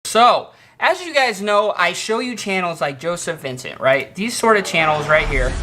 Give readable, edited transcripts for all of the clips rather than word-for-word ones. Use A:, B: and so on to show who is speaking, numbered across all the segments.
A: So, as you guys know, I show you channels like Joseph Vincent, right? These sort of channels right here.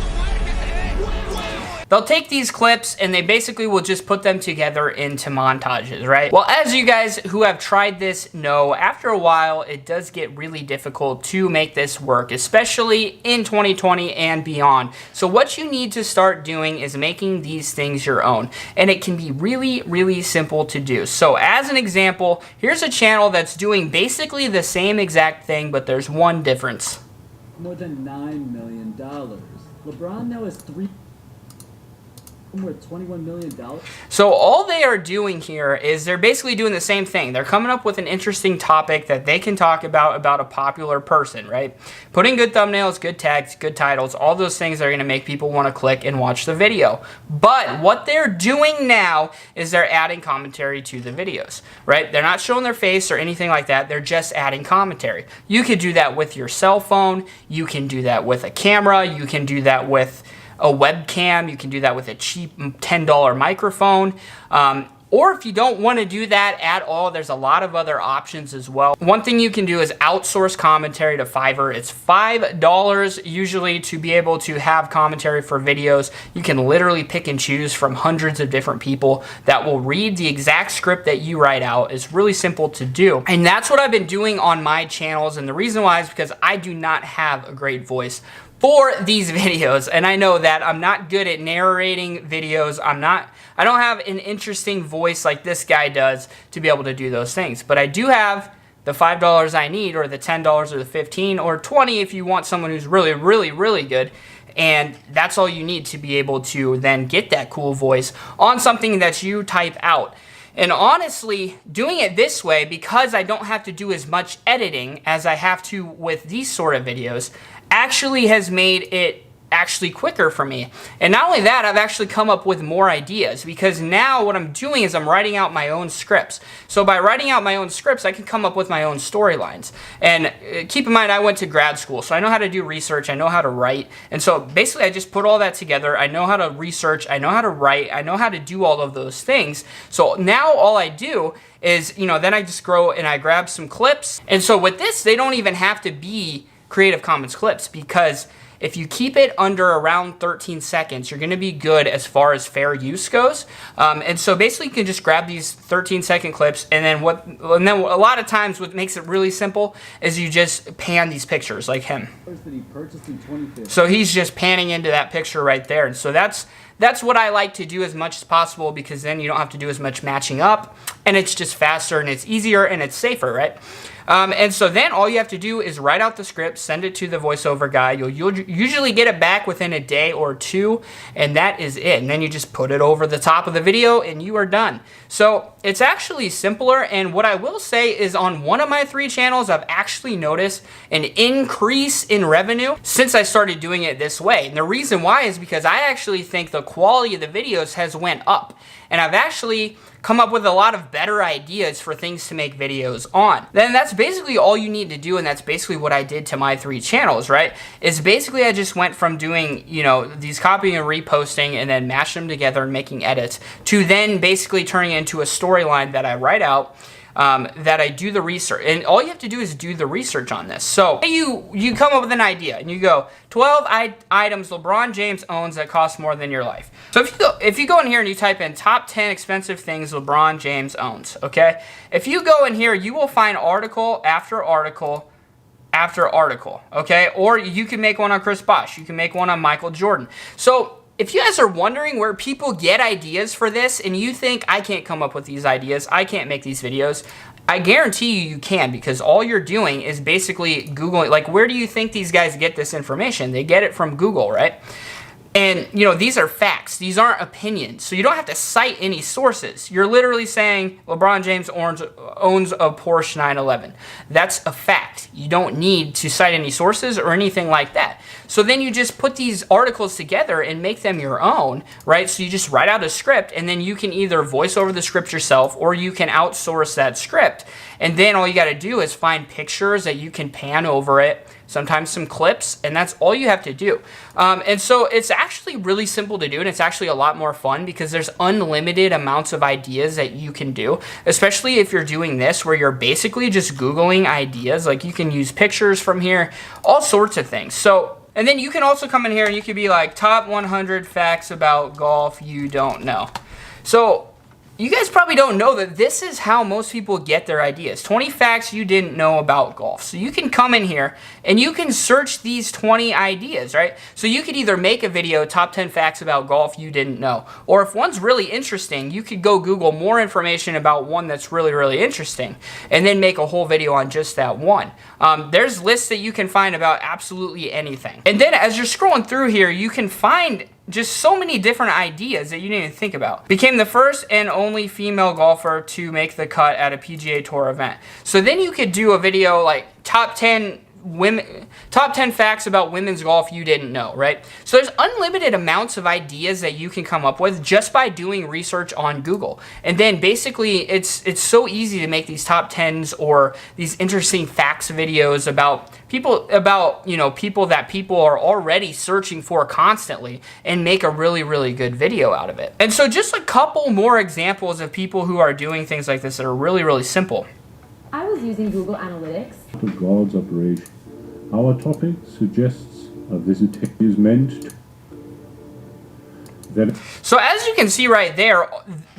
A: They'll take these clips and they basically will just put them together into montages, right? Well, as you guys who have tried this know, after a while, it does get really difficult to make this work, especially in 2020 and beyond. So what you need to start doing is making these things your own. And it can be really, really simple to do. So as an example, here's a channel that's doing basically the same exact thing, but there's one difference.
B: More than $9 million. LeBron now has worth $21 million.
A: So all they are doing here is they're basically doing the same thing. They're coming up with an interesting topic that they can talk about a popular person, right? Putting good thumbnails, good text, good titles, all those things are going to make people want to click and watch the video. But what they're doing now is they're adding commentary to the videos, right? They're not showing their face or anything like that. They're just adding commentary. You could do that with your cell phone. You can do that with a camera. You can do that with a webcam. You can do that with a cheap $10 microphone. Or if you don't want to do that at all, there's a lot of other options as well. One thing you can do is outsource commentary to Fiverr. It's $5 usually to be able to have commentary for videos. You can literally pick and choose from hundreds of different people that will read the exact script that you write out. It's really simple to do. And that's what I've been doing on my channels. And the reason why is because I do not have a great voice for these videos, and I know that I'm not good at narrating videos. I don't have an interesting voice like this guy does to be able to do those things, but I do have the $5 I need, or the $10 or the $15 or $20 if you want someone who's really, really, really good. And that's all you need to be able to then get that cool voice on something that you type out. And honestly, doing it this way, because I don't have to do as much editing as I have to with these sort of videos, actually has made it actually quicker for me. And not only that, I've actually come up with more ideas, because now what I'm doing is I'm writing out my own scripts. So by writing out my own scripts, I can come up with my own storylines. And keep in mind, I went to grad school, so I know how to do research, I know how to write. And so basically I just put all that together. I know how to research, I know how to write, I know how to do all of those things. So now all I do is, then I just go and I grab some clips. And so with this, they don't even have to be Creative Commons clips, because if you keep it under around 13 seconds, you're going to be good as far as fair use goes. And so basically you can just grab these 13-second clips, and then a lot of times what makes it really simple is you just pan these pictures like him. So he's just panning into that picture right there. And so that's what I like to do as much as possible, because then you don't have to do as much matching up, and it's just faster and it's easier and it's safer, right? And so then all you have to do is write out the script, send it to the voiceover guy. You'll usually get it back within a day or two, and that is it. And then you just put it over the top of the video and you are done. So it's actually simpler, and what I will say is on one of my 3 channels, I've actually noticed an increase in revenue since I started doing it this way. And the reason why is because I actually think the quality of the videos has went up, and I've actually come up with a lot of better ideas for things to make videos on. Then that's basically all you need to do, and that's basically what I did to my 3 channels, right? Is basically I just went from doing, these copying and reposting and then mashing them together and making edits, to then basically turning it into a storyline that I write out, that I do the research. And all you have to do is do the research on this. So you come up with an idea and you go, 12 items LeBron James owns that cost more than your life. So if you go in here and you type in top 10 expensive things LeBron James owns, okay? If you go in here, you will find article after article after article, okay? Or you can make one on Chris Bosh. You can make one on Michael Jordan. So if you guys are wondering where people get ideas for this, and you think, I can't come up with these ideas, I can't make these videos, I guarantee you can, because all you're doing is basically Googling. Like, where do you think these guys get this information? They get it from Google, right? And, these are facts. These aren't opinions. So you don't have to cite any sources. You're literally saying LeBron James owns a Porsche 911. That's a fact. You don't need to cite any sources or anything like that. So then you just put these articles together and make them your own, right? So you just write out a script, and then you can either voice over the script yourself, or you can outsource that script. And then all you got to do is find pictures that you can pan over it, sometimes some clips, and that's all you have to do. And so it's actually really simple to do, and it's actually a lot more fun because there's unlimited amounts of ideas that you can do, especially if you're doing this where you're basically just Googling ideas. Like, you can use pictures from here, all sorts of things. So, and then you can also come in here and you could be like, top 100 facts about golf you don't know. So you guys probably don't know that this is how most people get their ideas. 20 facts you didn't know about golf. So you can come in here and you can search these 20 ideas, right? So you could either make a video, top 10 facts about golf you didn't know. Or if one's really interesting, you could go Google more information about one that's really, really interesting and then make a whole video on just that one. There's lists that you can find about absolutely anything. And then as you're scrolling through here, you can find just so many different ideas that you didn't even think about. Became the first and only female golfer to make the cut at a PGA Tour event. So then you could do a video like top 10 facts about women's golf you didn't know, right? So there's unlimited amounts of ideas that you can come up with just by doing research on Google. And then basically it's so easy to make these top 10s or these interesting facts videos about people that people are already searching for constantly and make a really, really good video out of it. And so just a couple more examples of people who are doing things like this that are really, really simple.
C: I was using Google Analytics.
D: To God's operation. Our topic suggests a visitation is meant to then.
A: So as you can see right there,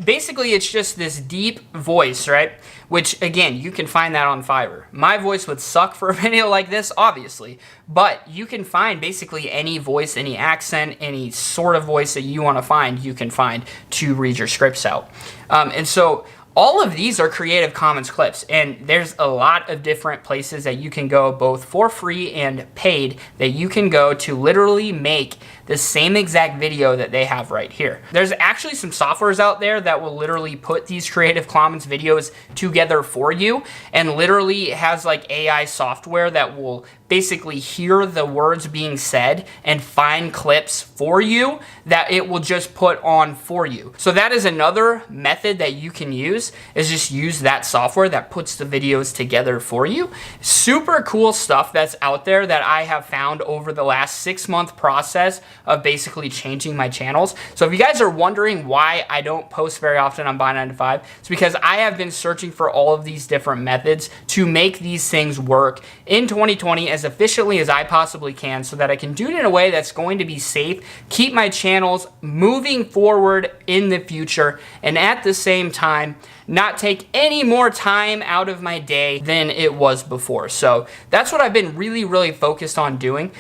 A: basically it's just this deep voice, right? Which again, you can find that on Fiverr. My voice would suck for a video like this, obviously, but you can find basically any voice, any accent, any sort of voice that you want to find, you can find to read your scripts out. And so all of these are Creative Commons clips, and there's a lot of different places that you can go, both for free and paid, that you can go to literally make the same exact video that they have right here. There's actually some softwares out there that will literally put these Creative Commons videos together for you, and literally has like AI software that will basically hear the words being said and find clips for you that it will just put on for you. So that is another method that you can use, is just use that software that puts the videos together for you. Super cool stuff that's out there that I have found over the last 6-month process of basically changing my channels. So if you guys are wondering why I don't post very often on Buy 9 to 5, it's because I have been searching for all of these different methods to make these things work in 2020 as efficiently as I possibly can, so that I can do it in a way that's going to be safe, keep my channels moving forward in the future, and at the same time, not take any more time out of my day than it was before. So that's what I've been really, really focused on doing.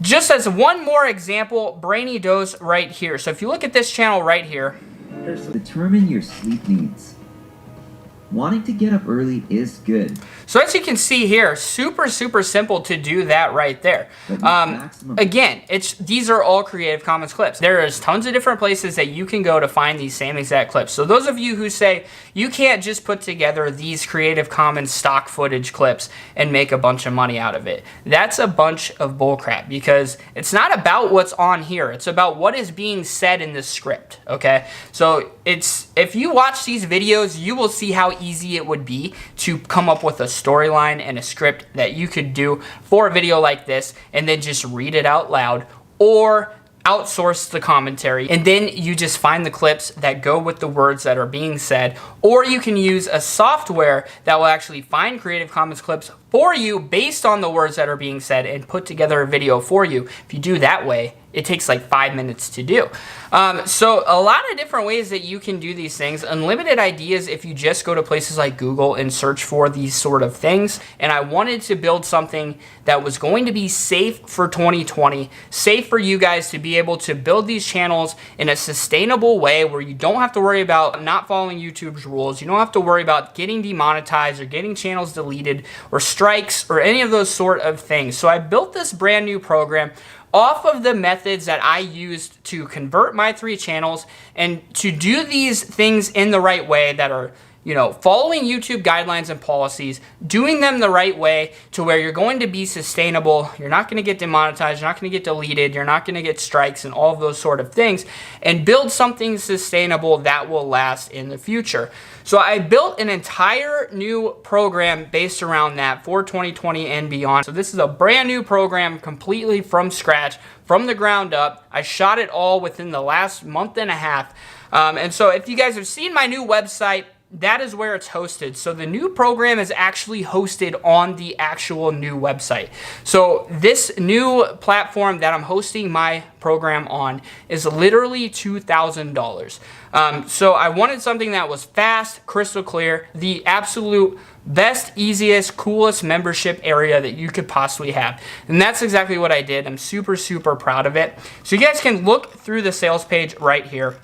A: Just as one more example, Brainy Dose right here. So if you look at this channel right here.
E: Determine your sleep needs. Wanting to get up early is good.
A: So as you can see here, super, super simple to do that right there. Again, these are all Creative Commons clips. There is tons of different places that you can go to find these same exact clips. So those of you who say you can't just put together these Creative Commons stock footage clips and make a bunch of money out of it, that's a bunch of bullcrap, because it's not about what's on here. It's about what is being said in the script, okay? So if you watch these videos, you will see how easy it would be to come up with a storyline and a script that you could do for a video like this and then just read it out loud, or outsource the commentary, and then you just find the clips that go with the words that are being said, or you can use a software that will actually find Creative Commons clips for you based on the words that are being said and put together a video for you. If you do that way, it takes like 5 minutes to do. So a lot of different ways that you can do these things. Unlimited ideas if you just go to places like Google and search for these sort of things. And I wanted to build something that was going to be safe for 2020, safe for you guys to be able to build these channels in a sustainable way where you don't have to worry about not following YouTube's rules. You don't have to worry about getting demonetized or getting channels deleted or strikes or any of those sort of things. So I built this brand new program off of the methods that I used to convert my 3 channels and to do these things in the right way that are following YouTube guidelines and policies, doing them the right way to where you're going to be sustainable. You're not going to get demonetized. You're not going to get deleted. You're not going to get strikes and all of those sort of things, and build something sustainable that will last in the future. So I built an entire new program based around that for 2020 and beyond. So this is a brand new program completely from scratch, from the ground up. I shot it all within the last month and a half. And so if you guys have seen my new website, that is where it's hosted. So the new program is actually hosted on the actual new website. So this new platform that I'm hosting my program on is literally $2,000. So I wanted something that was fast, crystal clear, the absolute best, easiest, coolest membership area that you could possibly have. And that's exactly what I did. I'm super, super proud of it. So you guys can look through the sales page right here.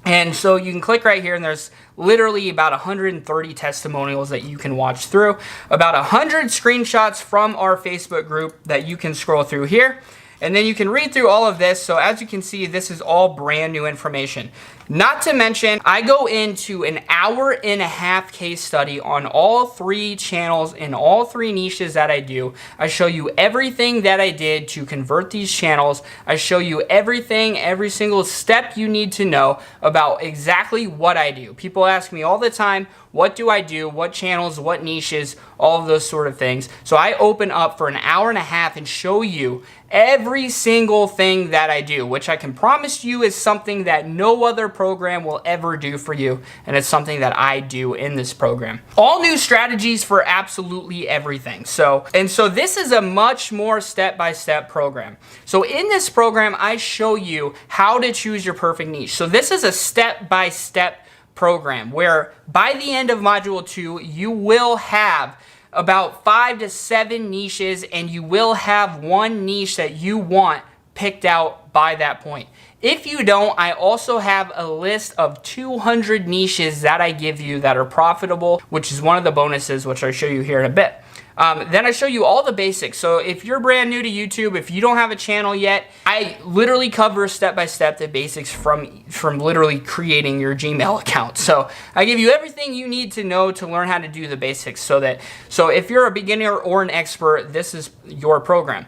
A: And so you can click right here, and there's literally about 130 testimonials that you can watch through, about 100 screenshots from our Facebook group that you can scroll through here. And then you can read through all of this. So as you can see, this is all brand new information. Not to mention, I go into an 1.5-hour case study on all 3 channels in all 3 niches that I do. I show you everything that I did to convert these channels. I show you everything, every single step you need to know about exactly what I do. People ask me all the time, what do I do? What channels, what niches, all of those sort of things. So I open up for an 1.5 hours and show you every single thing that I do, which I can promise you is something that no other program will ever do for you, and it's something that I do in this program. All new strategies for absolutely everything. So this is a much more step-by-step program. So in this program, I show you how to choose your perfect niche. So this is a step-by-step program where by the end of module 2, you will have about 5 to 7 niches, and you will have one niche that you want picked out by that point. If you don't, I also have a list of 200 niches that I give you that are profitable, which is one of the bonuses, which I'll show you here in a bit. Then I show you all the basics. So if you're brand new to YouTube, if you don't have a channel yet, I literally cover step-by-step the basics from literally creating your Gmail account. So I give you everything you need to know to learn how to do the basics, so if you're a beginner or an expert, this is your program.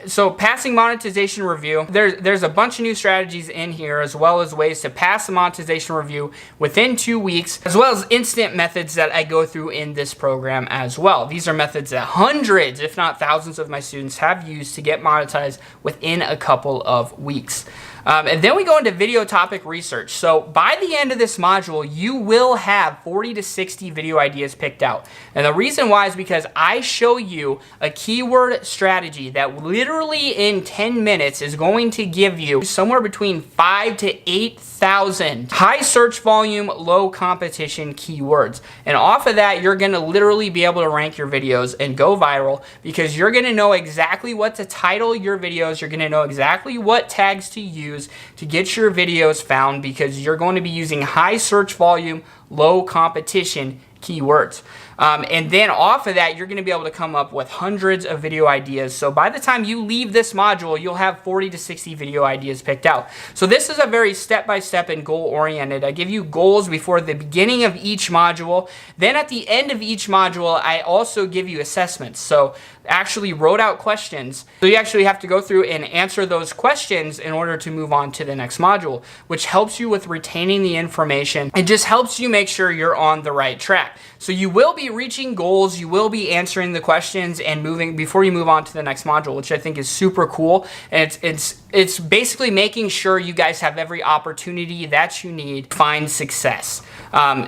A: So passing monetization review, there's a bunch of new strategies in here, as well as ways to pass the monetization review within 2 weeks, as well as instant methods that I go through in this program as well. These are methods that hundreds, if not thousands of my students have used to get monetized within a couple of weeks. And then we go into video topic research. So by the end of this module, you will have 40 to 60 video ideas picked out. And the reason why is because I show you a keyword strategy that literally in 10 minutes is going to give you somewhere between 5 to 8,000 high search volume, low competition keywords. And off of that, you're going to literally be able to rank your videos and go viral, because you're going to know exactly what to title your videos. You're going to know exactly what tags to use to get your videos found, because you're going to be using high search volume, low competition keywords. And then off of that, you're going to be able to come up with hundreds of video ideas. So by the time you leave this module, you'll have 40 to 60 video ideas picked out. So this is a very step-by-step and goal-oriented. I give you goals before the beginning of each module. Then at the end of each module, I also give you assessments. So actually wrote out questions. So you actually have to go through and answer those questions in order to move on to the next module, which helps you with retaining the information. It just helps you make sure you're on the right track. So you will be reaching goals, you will be answering the questions and moving before you move on to the next module, which I think is super cool. And it's basically making sure you guys have every opportunity that you need to find success.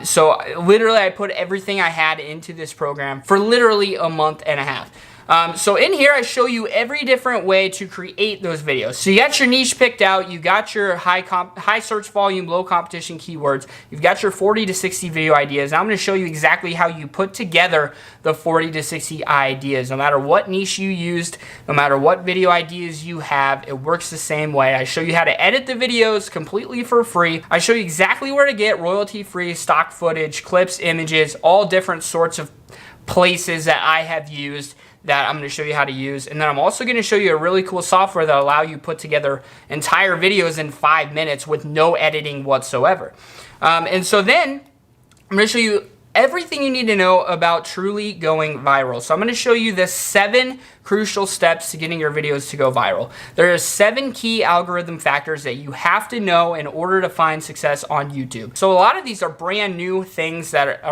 A: So literally I put everything I had into this program for literally a month and a half. So in here, I show you every different way to create those videos. So you got your niche picked out, you got your high search volume, low competition keywords, you've got your 40 to 60 video ideas. Now I'm going to show you exactly how you put together the 40 to 60 ideas. No matter what niche you used, no matter what video ideas you have, it works the same way. I show you how to edit the videos completely for free. I show you exactly where to get royalty-free stock footage, clips, images, all different sorts of places that I have used that I'm going to show you how to use. And then I'm also going to show you a really cool software that will allow you to put together entire videos in 5 minutes with no editing whatsoever. And so then I'm going to show you everything you need to know about truly going viral. So I'm going to show you the 7 crucial steps to getting your videos to go viral. There are 7 key algorithm factors that you have to know in order to find success on YouTube. So a lot of these are brand new things that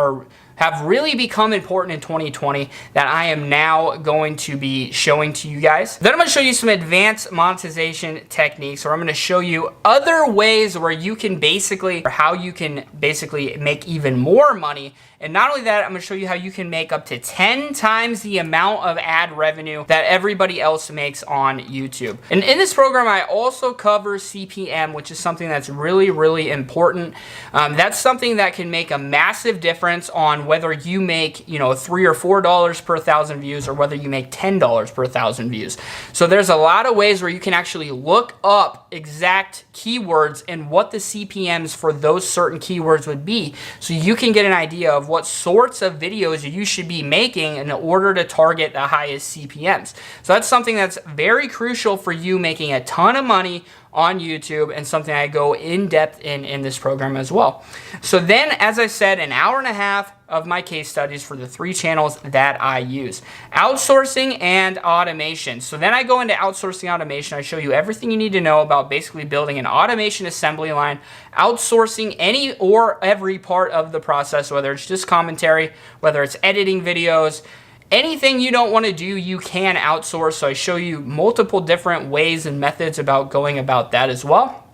A: have really become important in 2020 that I am now going to be showing to you guys. Then I'm going to show you some advanced monetization techniques, or I'm going to show you other ways where you can basically, or how you can basically make even more money. And not only that, I'm going to show you how you can make up to 10 times the amount of ad revenue that everybody else makes on YouTube. And in this program, I also cover CPM, which is something that's really, really important. That's something that can make a massive difference on whether you make, $3 or $4 per 1,000 views, or whether you make $10 per 1,000 views. So there's a lot of ways where you can actually look up exact keywords and what the CPMs for those certain keywords would be, so you can get an idea of what sorts of videos you should be making in order to target the highest CPMs. So that's something that's very crucial for you making a ton of money on YouTube, and something I go in depth in this program as well. So then, as I said, an hour and a half of my case studies for the 3 channels that I use. Outsourcing and automation. So then I go into outsourcing automation. I show you everything you need to know about basically building an automation assembly line, outsourcing any or every part of the process, whether it's just commentary, whether it's editing videos, anything you don't want to do, you can outsource. So I show you multiple different ways and methods about going about that as well.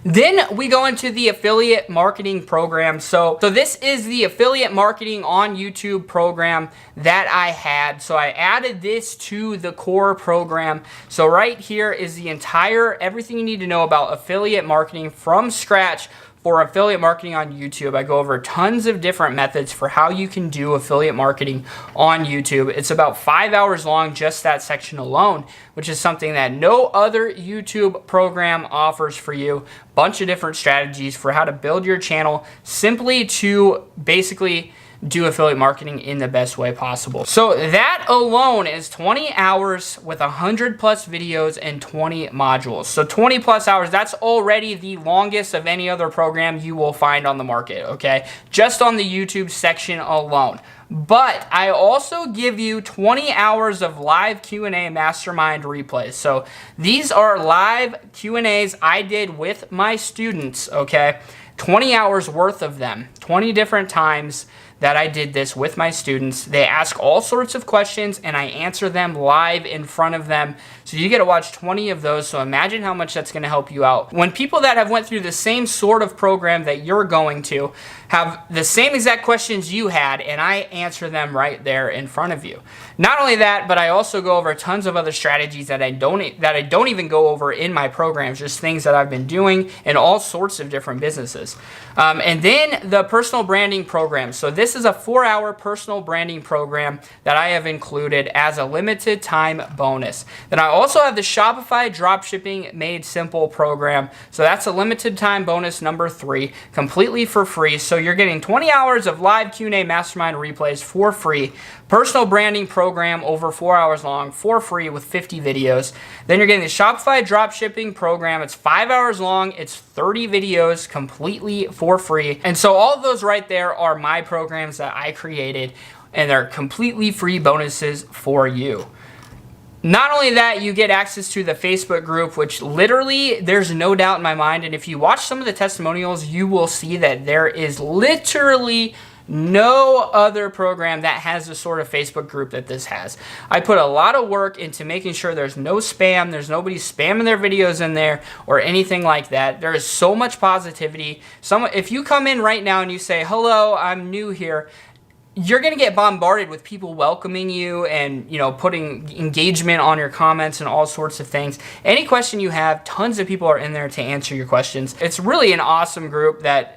A: Then we go into the affiliate marketing program. So this is the affiliate marketing on YouTube program that I had. So I added this to the core program. So right here is the entire, everything you need to know about affiliate marketing from scratch. For affiliate marketing on YouTube, I go over tons of different methods for how you can do affiliate marketing on YouTube. It's about 5 hours long, just that section alone, which is something that no other YouTube program offers for you. Bunch of different strategies for how to build your channel simply to basically do affiliate marketing in the best way possible. So that alone is 20 hours with 100 plus videos and 20 modules. So 20 plus hours, that's already the longest of any other program you will find on the market, okay? Just on the YouTube section alone. But I also give you 20 hours of live Q&A mastermind replays. So these are live Q&As I did with my students, okay? 20 hours worth of them, 20 different times that I did this with my students. They ask all sorts of questions and I answer them live in front of them. So you get to watch 20 of those. So imagine how much that's going to help you out. When people that have went through the same sort of program that you're going to have the same exact questions you had, and I answer them right there in front of you. Not only that, but I also go over tons of other strategies that I don't even go over in my programs, just things that I've been doing in all sorts of different businesses. And then the personal branding program. So this is a 4-hour personal branding program that I have included as a limited time bonus. Then I also have the Shopify Dropshipping Made Simple program. So that's a limited time bonus number 3, completely for free. So you're getting 20 hours of live Q&A mastermind replays for free. Personal branding program over 4 hours long for free with 50 videos. Then you're getting the Shopify Dropshipping program. It's 5 hours long. It's 30 videos completely for free. And so all of those right there are my programs that I created, and they're completely free bonuses for you. Not only that, you get access to the Facebook group, which literally there's no doubt in my mind. And if you watch some of the testimonials, you will see that there is literally no other program that has the sort of Facebook group that this has. I put a lot of work into making sure there's no spam, there's nobody spamming their videos in there or anything like that. There is so much positivity. If you come in right now and you say, hello, I'm new here, you're going to get bombarded with people welcoming you and, putting engagement on your comments and all sorts of things. Any question you have, tons of people are in there to answer your questions. It's really an awesome group that,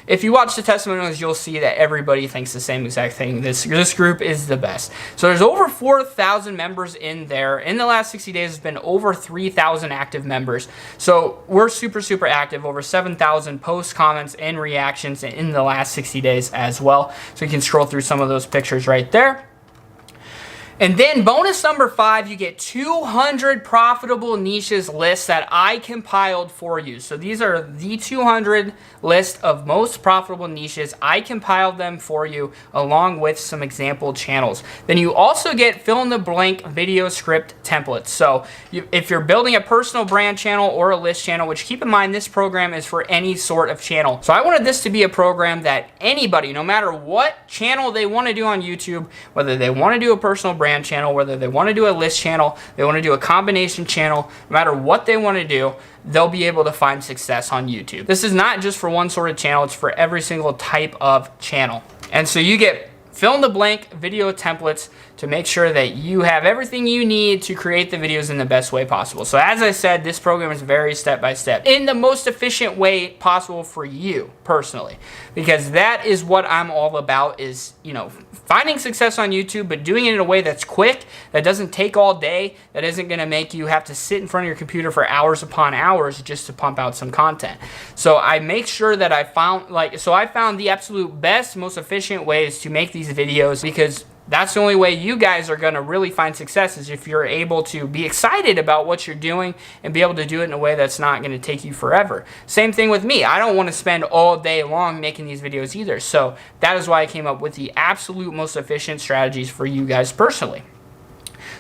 A: if you watch the testimonials, you'll see that everybody thinks the same exact thing. This group is the best. So there's over 4,000 members in there. In the last 60 days, there's been over 3,000 active members. So we're super, super active. Over 7,000 posts, comments, and reactions in the last 60 days as well. So you can scroll through some of those pictures right there. And then bonus number 5, you get 200 profitable niches lists that I compiled for you. So these are the 200 list of most profitable niches. I compiled them for you along with some example channels. Then you also get fill in the blank video script templates. So if you're building a personal brand channel or a list channel, which keep in mind this program is for any sort of channel. So I wanted this to be a program that anybody, no matter what channel they want to do on YouTube, whether they want to do a personal brand channel, whether they want to do a list channel, they want to do a combination channel, no matter what they want to do, they'll be able to find success on YouTube. This is not just for one sort of channel, it's for every single type of channel. And so you get fill in the blank video templates to make sure that you have everything you need to create the videos in the best way possible. So as I said, this program is very step-by-step in the most efficient way possible for you personally, because that is what I'm all about, is, you know, finding success on YouTube, but doing it in a way that's quick, that doesn't take all day, that isn't going to make you have to sit in front of your computer for hours upon hours just to pump out some content. So I make sure that I found the absolute best, most efficient ways to make these videos, because that's the only way you guys are going to really find success, is if you're able to be excited about what you're doing and be able to do it in a way that's not going to take you forever. Same thing with me. I don't want to spend all day long making these videos either. So that is why I came up with the absolute most efficient strategies for you guys personally.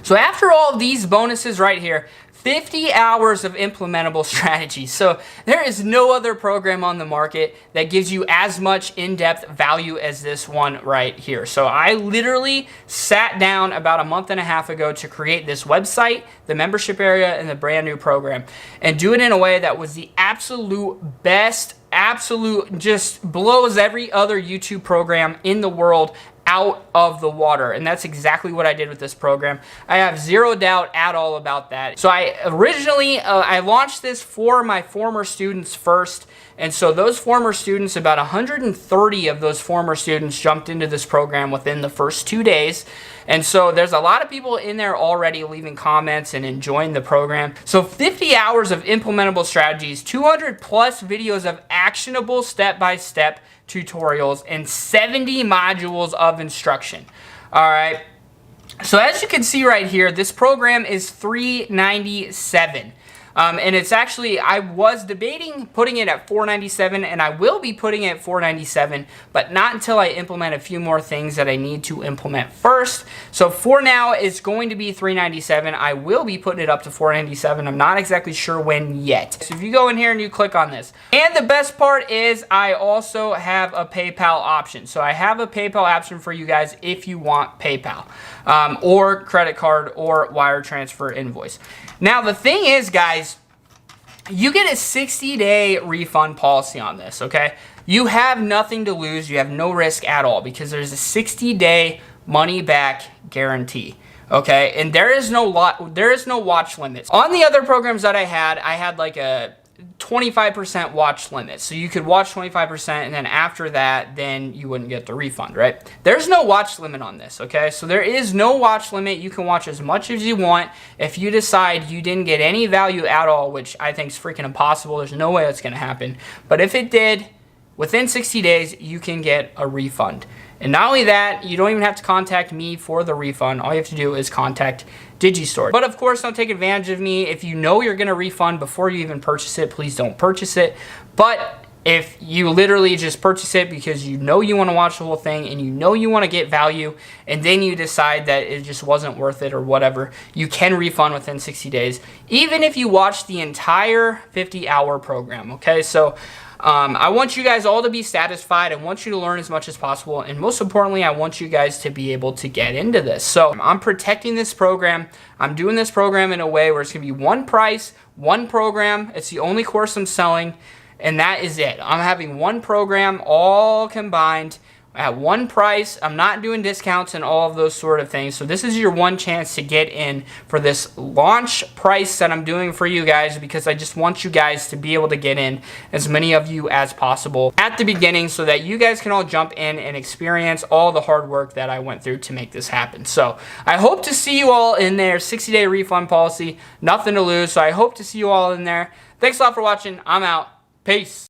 A: So after all of these bonuses right here, 50 hours of implementable strategies. So there is no other program on the market that gives you as much in-depth value as this one right here. So I literally sat down about a month and a half ago to create this website, the membership area, and the brand new program, and do it in a way that was the absolute best, just blows every other YouTube program in the world out of the water. And that's exactly what I did with this program. I have zero doubt at all about that. So I originally, I launched this for my former students first. And so those former students, about 130 of those former students jumped into this program within the first 2 days. And so there's a lot of people in there already leaving comments and enjoying the program. So 50 hours of implementable strategies, 200 plus videos of actionable step-by-step tutorials, and 70 modules of instruction. All right. So as you can see right here, this program is $397. And it's actually, I was debating putting it at $497, and I will be putting it at $497, but not until I implement a few more things that I need to implement first. So for now, it's going to be $397. I will be putting it up to $497. I'm not exactly sure when yet. So if you go in here and you click on this, and the best part is I also have a PayPal option. So I have a PayPal option for you guys if you want PayPal, or credit card, or wire transfer invoice. Now the thing is, guys, you get a 60-day refund policy on this, okay? You have nothing to lose. You have no risk at all, because there's a 60-day money-back guarantee, okay? And there is no watch limits. On the other programs that I had like a 25% watch limit. So you could watch 25%, and then after that, then you wouldn't get the refund, right? There's no watch limit on this, okay? So there is no watch limit. You can watch as much as you want. If you decide you didn't get any value at all, which I think is freaking impossible, there's no way that's going to happen. But if it did, within 60 days, you can get a refund. And not only that, you don't even have to contact me for the refund. All you have to do is contact Digistore. But of course, don't take advantage of me. If you know you're going to refund before you even purchase it, please don't purchase it. But if you literally just purchase it because you know you want to watch the whole thing and you know you want to get value, and then you decide that it just wasn't worth it or whatever, you can refund within 60 days, even if you watch the entire 50-hour program, okay? So I want you guys all to be satisfied. I want you to learn as much as possible. And most importantly, I want you guys to be able to get into this. So I'm protecting this program. I'm doing this program in a way where it's going to be one price, one program. It's the only course I'm selling, and that is it. I'm having one program all combined at one price. I'm not doing discounts and all of those sort of things. So this is your one chance to get in for this launch price that I'm doing for you guys, because I just want you guys to be able to get in, as many of you as possible at the beginning, so that you guys can all jump in and experience all the hard work that I went through to make this happen. So I hope to see you all in there. 60-day refund policy, nothing to lose. So I hope to see you all in there. Thanks a lot for watching. I'm out. Peace.